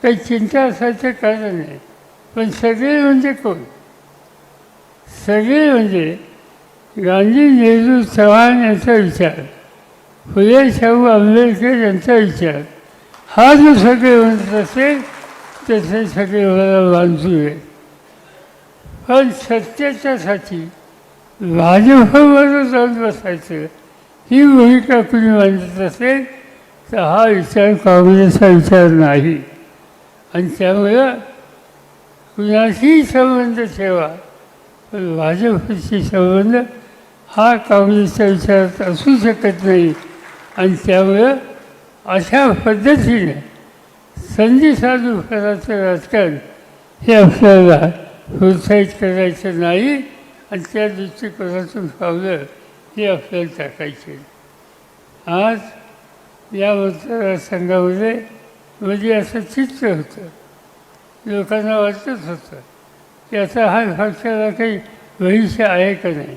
काही चिंता असायचं कारण नाही. पण सगळे म्हणजे कोण? सगळे म्हणजे गांधी, नेहरू, चव्हाण यांचा विचार, फुले शाहू आंबेडकर यांचा विचार, हा जो सगळे म्हणत असेल तसे सगळे मला बांधून आहे. पण सत्याच्यासाठी भाजपबरोबर जाऊन बसायचं ही भूमिका कुणी मांडत असेल तर हा विचार काँग्रेसचा विचार नाही. आणि त्यामुळं कुणाशीही संबंध ठेवा, पण भाजपशी संबंध हा काँग्रेसच्या विचारात असू शकत नाही. आणि त्यामुळं अशा पद्धतीने संधी साधू करायचं राजकारण हे आपल्याला प्रोत्साहित करायचं नाही. आणि त्या दृष्टिकोनातून पावलं हे आपल्याला टाकायचे. आज या मतदारसंघामध्ये म्हणजे असं चित्र होतं, लोकांना वाटत होतं की आता हा पक्षाला काही भविष्य आहे का नाही.